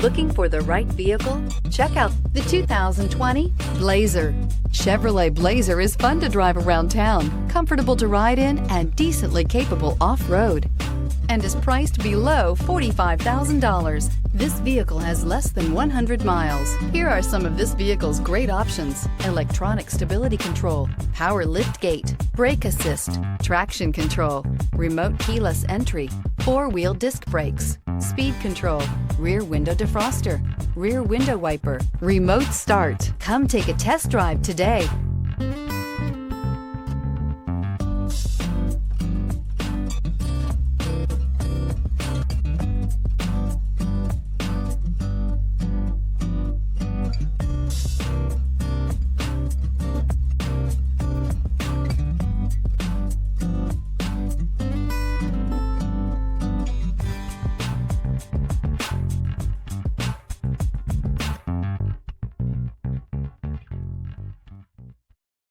Looking for the right vehicle? Check out the 2020 Blazer. Chevrolet Blazer is fun to drive around town, comfortable to ride in, and decently capable off-road, and is priced below $45,000. This vehicle has less than 100 miles. Here are some of this vehicle's great options: electronic stability control, power lift gate, brake assist, traction control, remote keyless entry, four-wheel disc brakes, speed control, rear window defroster, rear window wiper, remote start. Come take a test drive today.